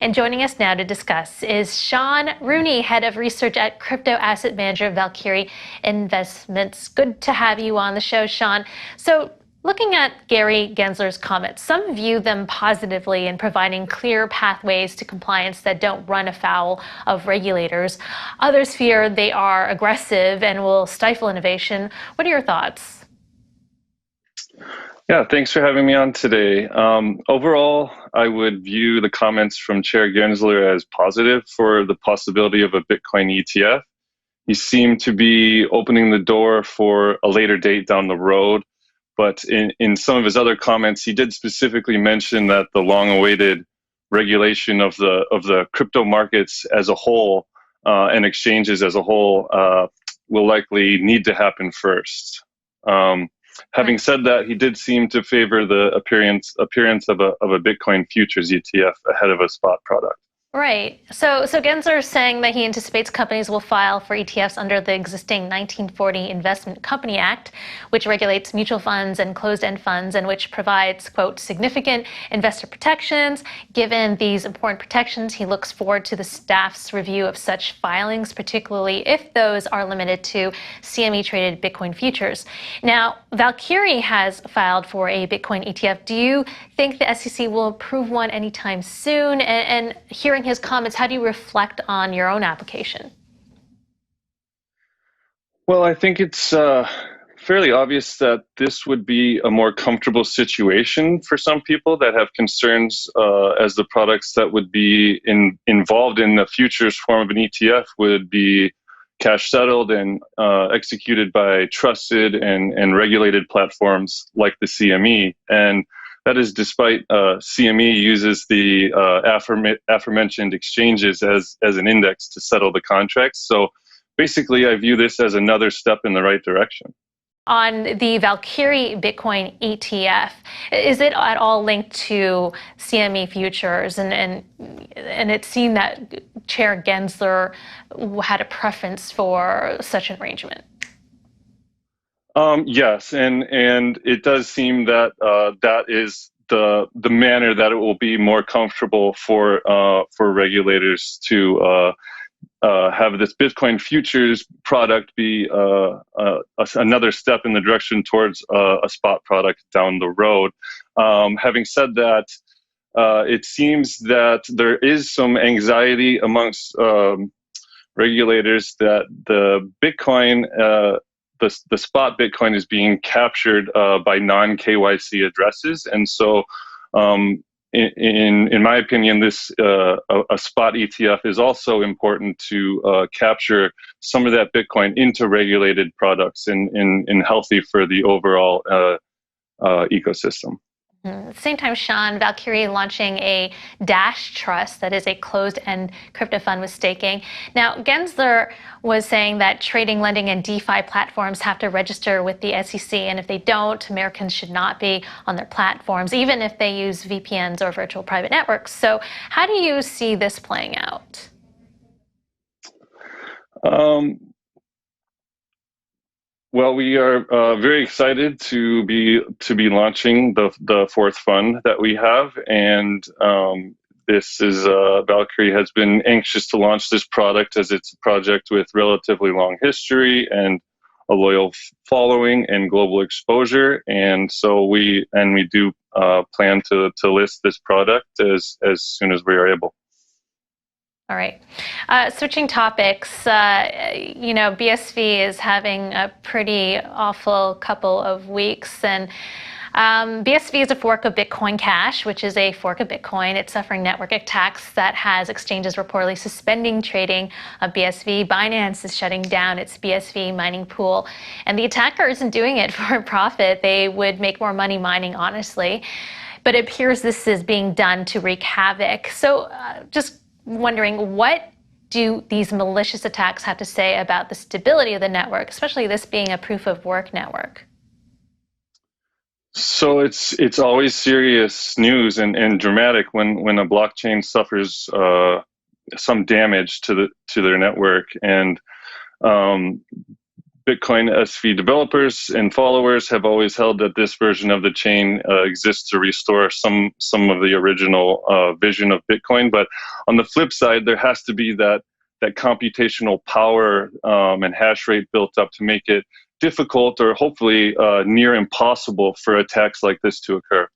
And joining us now to discuss is Sean Rooney, head of research at crypto asset manager Valkyrie Investments. Good to have you on the show, Sean. So, looking at Gary Gensler's comments, some view them positively in providing clear pathways to compliance that don't run afoul of regulators. Others fear they are aggressive and will stifle innovation. What are your thoughts? Yeah, thanks for having me on today. Overall, I would view the comments from Chair Gensler as positive for the possibility of a Bitcoin ETF. He seemed to be opening the door for a later date down the road, but in some of his other comments, he did specifically mention that the long-awaited regulation of the crypto markets as a whole and exchanges as a whole will likely need to happen first. Having said that, he did seem to favor the appearance of a Bitcoin futures ETF ahead of a spot product. Right. So Gensler is saying that he anticipates companies will file for ETFs under the existing 1940 Investment Company Act, which regulates mutual funds and closed-end funds and which provides, quote, significant investor protections. Given these important protections, he looks forward to the staff's review of such filings, particularly if those are limited to CME-traded Bitcoin futures. Now, Valkyrie has filed for a Bitcoin ETF. Do you think the SEC will approve one anytime soon? And hearing his comments, how do you reflect on your own application? Well, I think it's fairly obvious that this would be a more comfortable situation for some people that have concerns as the products that would be involved in the futures form of an ETF would be cash settled and executed by trusted and regulated platforms like the CME. And that is despite CME uses the aforementioned exchanges as an index to settle the contracts. So basically, I view this as another step in the right direction. On the Valkyrie Bitcoin ETF, is it at all linked to CME futures? And it seemed that Chair Gensler had a preference for such an arrangement. Yes, and it does seem that that is the manner that it will be more comfortable for regulators to have this Bitcoin futures product be another step in the direction towards a spot product down the road. Having said that, it seems that there is some anxiety amongst regulators that the Bitcoin the spot Bitcoin is being captured by non-KYC addresses. And so in my opinion, this a spot ETF is also important to capture some of that Bitcoin into regulated products and healthy for the overall ecosystem. At the same time, Sean, Valkyrie launching a Dash Trust, that is a closed-end crypto fund with staking. Now, Gensler was saying that trading, lending, and DeFi platforms have to register with the SEC, and if they don't, Americans should not be on their platforms, even if they use VPNs or virtual private networks. So how do you see this playing out? Well, we are very excited to be launching the fourth fund that we have, and this is Valkyrie has been anxious to launch this product as it's a project with relatively long history and a loyal following and global exposure, and so we do plan to list this product as soon as we are able. All right. Switching topics, BSV is having a pretty awful couple of weeks. And BSV is a fork of Bitcoin Cash, which is a fork of Bitcoin. It's suffering network attacks that has exchanges reportedly suspending trading of BSV. Binance is shutting down its BSV mining pool. And the attacker isn't doing it for a profit. They would make more money mining, honestly. But it appears this is being done to wreak havoc. So just wondering, what do these malicious attacks have to say about the stability of the network, especially this being a proof of work network? So it's always serious news and dramatic when a blockchain suffers some damage to their network. And Bitcoin SV developers and followers have always held that this version of the chain exists to restore some of the original vision of Bitcoin. But on the flip side, there has to be that computational power and hash rate built up to make it difficult or hopefully near impossible for attacks like this to occur.